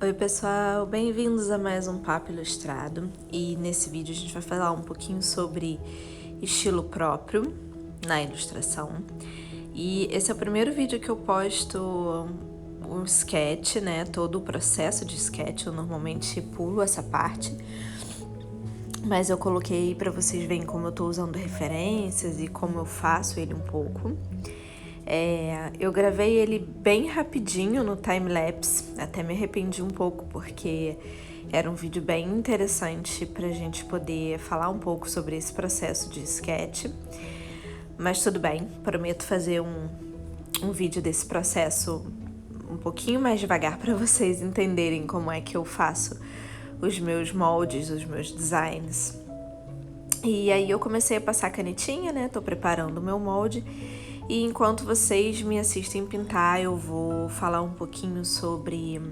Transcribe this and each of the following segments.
Oi pessoal, bem-vindos a mais um Papo Ilustrado, e nesse vídeo a gente vai falar um pouquinho sobre estilo próprio na ilustração. E esse é o primeiro vídeo que eu posto um sketch, né, todo o processo de sketch. Eu normalmente pulo essa parte, mas eu coloquei para vocês verem como eu tô usando referências e como eu faço ele um pouco. Eu gravei ele bem rapidinho no time-lapse, até me arrependi um pouco porque era um vídeo bem interessante pra gente poder falar um pouco sobre esse processo de sketch. Mas tudo bem, prometo fazer um vídeo desse processo um pouquinho mais devagar para vocês entenderem como é que eu faço os meus moldes, os meus designs. E aí eu comecei a passar canetinha, né? Tô preparando o meu molde. E enquanto vocês me assistem pintar, eu vou falar um pouquinho sobre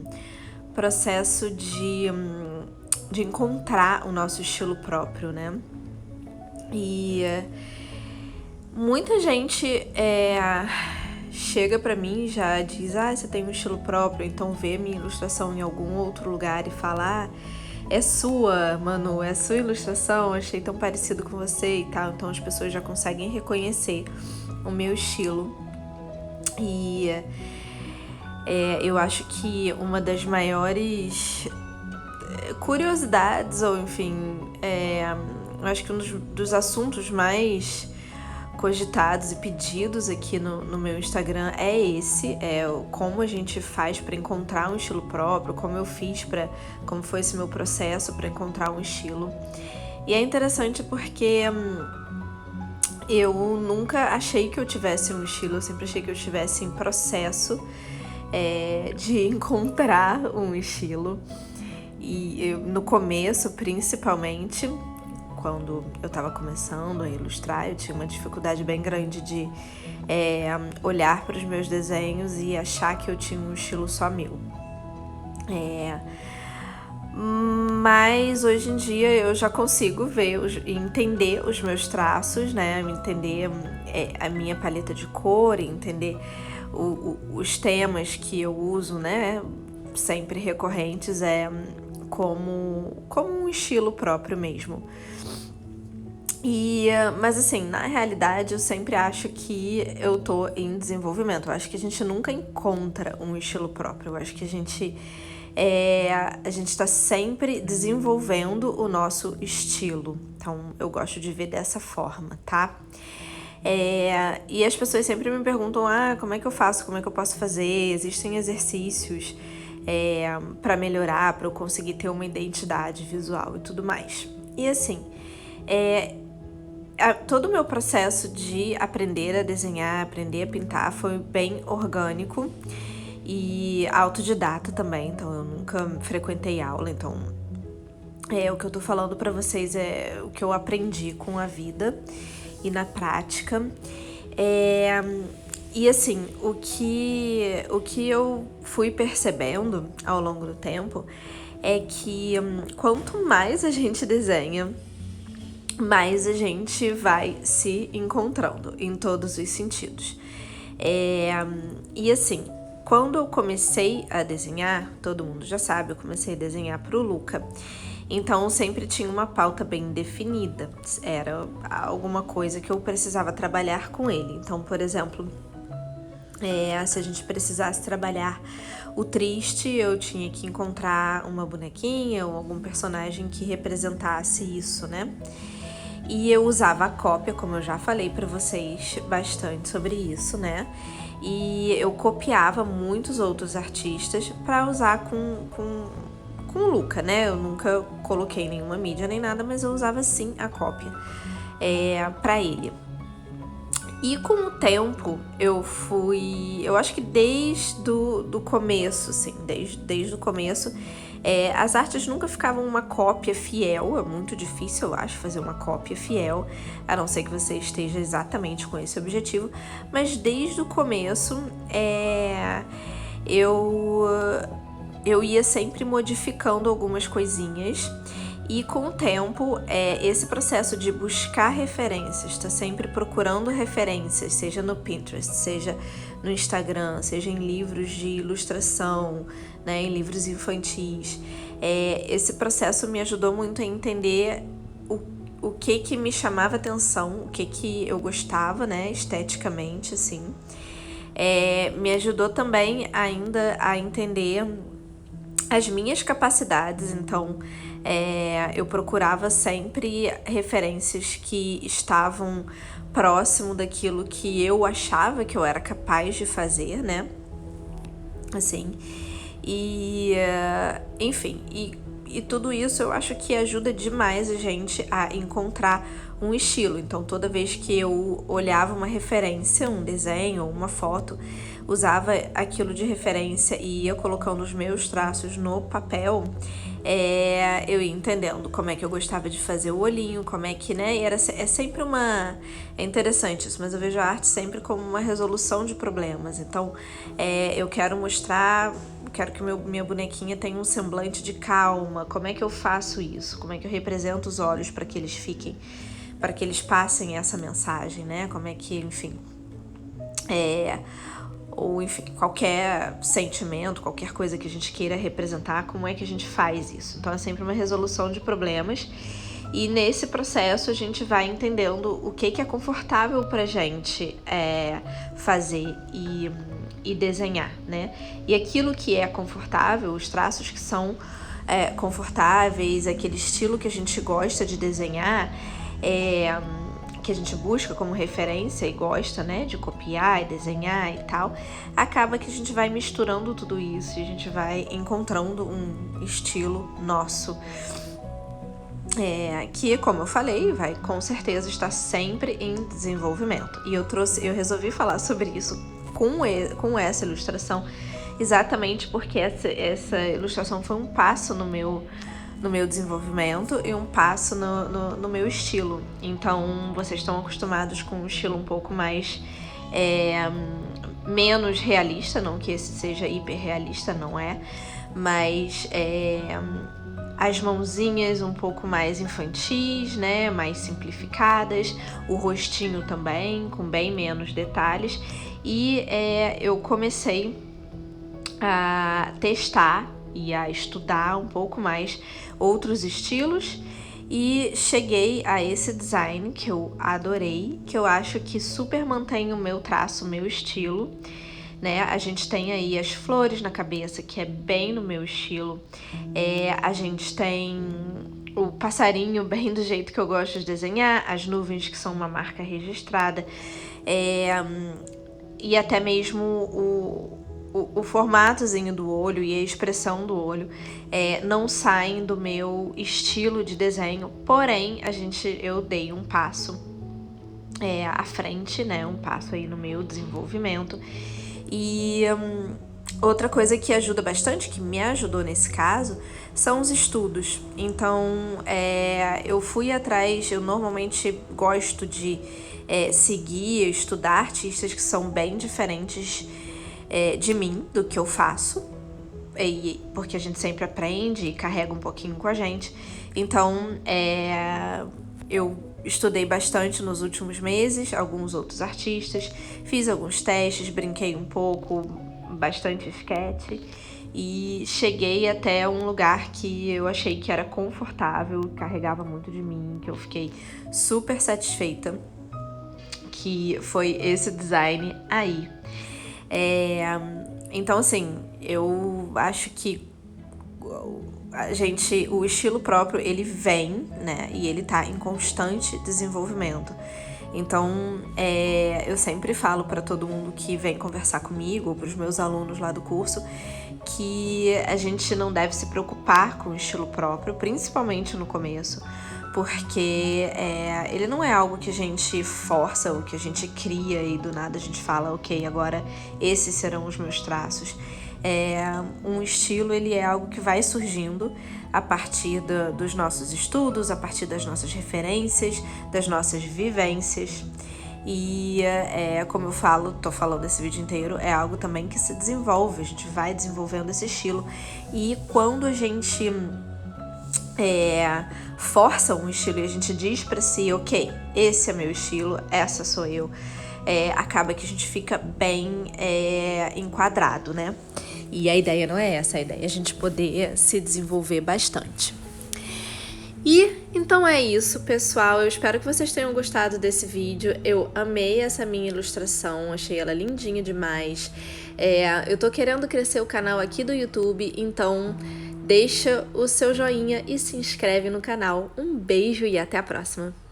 o processo de encontrar o nosso estilo próprio, né? E muita gente chega pra mim e já diz: você tem um estilo próprio, então vê minha ilustração em algum outro lugar e fala: é sua, Manu, é sua ilustração, achei tão parecido com você e tal. Então as pessoas já conseguem reconhecer o meu estilo. E eu acho que uma das maiores curiosidades, ou enfim, eu acho que um dos assuntos mais cogitados e pedidos aqui no meu Instagram é esse, como a gente faz para encontrar um estilo próprio, como foi esse meu processo para encontrar um estilo. E é interessante porque eu nunca achei que eu tivesse um estilo, eu sempre achei que eu estivesse em processo de encontrar um estilo. E no começo, principalmente, quando eu estava começando a ilustrar, eu tinha uma dificuldade bem grande de olhar para os meus desenhos e achar que eu tinha um estilo só meu. Mas hoje em dia eu já consigo ver e entender os meus traços, né? Entender a minha paleta de cor, entender os temas que eu uso, né? Sempre recorrentes, como um estilo próprio mesmo. Mas assim, na realidade eu sempre acho que eu tô em desenvolvimento. Eu acho que a gente nunca encontra um estilo próprio. Eu acho que a gente tá sempre desenvolvendo o nosso estilo. Então eu gosto de ver dessa forma, tá? E as pessoas sempre me perguntam: como é que eu faço? Como é que eu posso fazer? Existem exercícios para melhorar, para eu conseguir ter uma identidade visual e tudo mais. E assim, todo o meu processo de aprender a desenhar, aprender a pintar foi bem orgânico e autodidata também, então eu nunca frequentei aula. Então o que eu tô falando pra vocês é o que eu aprendi com a vida e na prática. E assim, o que eu fui percebendo ao longo do tempo é que quanto mais a gente desenha, mais a gente vai se encontrando em todos os sentidos. E assim, quando eu comecei a desenhar, todo mundo já sabe, eu comecei a desenhar pro Luca. Então sempre tinha uma pauta bem definida, era alguma coisa que eu precisava trabalhar com ele. Então, por exemplo, se a gente precisasse trabalhar o triste, eu tinha que encontrar uma bonequinha ou algum personagem que representasse isso, né? E eu usava a cópia, como eu já falei pra vocês bastante sobre isso, né? E eu copiava muitos outros artistas pra usar com o Luca, né? Eu nunca coloquei nenhuma mídia nem nada, mas eu usava sim a cópia pra ele. E com o tempo eu acho que desde do começo, assim, desde o começo, as artes nunca ficavam uma cópia fiel. É muito difícil, eu acho, fazer uma cópia fiel, a não ser que você esteja exatamente com esse objetivo. Mas desde o começo, eu ia sempre modificando algumas coisinhas E com o tempo, esse processo de buscar referências, tá sempre procurando referências, seja no Pinterest, seja no Instagram, seja em livros de ilustração, né, em livros infantis. Esse processo me ajudou muito a entender o que me chamava atenção, o que eu gostava, né, esteticamente, assim. Me ajudou também ainda a entender as minhas capacidades, então eu procurava sempre referências que estavam próximo daquilo que eu achava que eu era capaz de fazer, né? Assim, enfim, e tudo isso eu acho que ajuda demais a gente a encontrar um estilo. Então, toda vez que eu olhava uma referência, um desenho ou uma foto, usava aquilo de referência e ia colocando os meus traços no papel, eu ia entendendo como é que eu gostava de fazer o olhinho, como é que, né? É sempre uma... É interessante isso, mas eu vejo a arte sempre como uma resolução de problemas. Então, eu quero mostrar... Quero que minha bonequinha tenha um semblante de calma. Como é que eu faço isso? Como é que eu represento os olhos para que eles fiquem... para que eles passem essa mensagem, né? Como é que, enfim... ou enfim, qualquer sentimento, qualquer coisa que a gente queira representar, como é que a gente faz isso? Então é sempre uma resolução de problemas, e nesse processo a gente vai entendendo o que é confortável pra gente fazer e desenhar, né? E aquilo que é confortável, os traços que são confortáveis, aquele estilo que a gente gosta de desenhar, que a gente busca como referência e gosta, né, de copiar e desenhar e tal, acaba que a gente vai misturando tudo isso e a gente vai encontrando um estilo nosso, que, como eu falei, vai com certeza estar sempre em desenvolvimento. E eu resolvi falar sobre isso com essa ilustração, exatamente porque essa ilustração foi um passo no meu desenvolvimento e um passo no meu estilo. Então, vocês estão acostumados com um estilo um pouco mais menos realista, não que esse seja hiper realista, não é, mas as mãozinhas um pouco mais infantis, né, mais simplificadas, o rostinho também, com bem menos detalhes, e eu comecei a testar e a estudar um pouco mais outros estilos e cheguei a esse design que eu adorei, que eu acho que super mantém o meu traço, o meu estilo, né? A gente tem aí as flores na cabeça, que é bem no meu estilo, a gente tem o passarinho bem do jeito que eu gosto de desenhar, as nuvens que são uma marca registrada, e até mesmo o formatozinho do olho e a expressão do olho não saem do meu estilo de desenho, porém eu dei um passo à frente, né, um passo aí no meu desenvolvimento. E outra coisa que ajuda bastante, que me ajudou nesse caso, são os estudos. Então, eu fui atrás, eu normalmente gosto de seguir, estudar artistas que são bem diferentes de mim, do que eu faço, porque a gente sempre aprende e carrega um pouquinho com a gente. Então, eu estudei bastante nos últimos meses, alguns outros artistas, fiz alguns testes, brinquei um pouco, bastante sketch, e cheguei até um lugar que eu achei que era confortável, carregava muito de mim, que eu fiquei super satisfeita, que foi esse design aí. Então, assim, eu acho que o estilo próprio, ele vem, né, e ele tá em constante desenvolvimento. Então, eu sempre falo para todo mundo que vem conversar comigo, ou para os meus alunos lá do curso, que a gente não deve se preocupar com o estilo próprio, principalmente no começo, porque ele não é algo que a gente força ou que a gente cria e do nada a gente fala, ok, agora esses serão os meus traços. Um estilo, ele é algo que vai surgindo a partir dos nossos estudos, a partir das nossas referências, das nossas vivências. E como eu tô falando esse vídeo inteiro, é algo também que se desenvolve, a gente vai desenvolvendo esse estilo. E quando a gente força um estilo e a gente diz pra si, ok, esse é meu estilo, essa sou eu, acaba que a gente fica bem enquadrado, né? E a ideia não é essa, a ideia é a gente poder se desenvolver bastante. E então é isso, pessoal. Eu espero que vocês tenham gostado desse vídeo. Eu amei essa minha ilustração, achei ela lindinha demais. Eu tô querendo crescer o canal aqui do YouTube, então deixa o seu joinha e se inscreve no canal. Um beijo e até a próxima!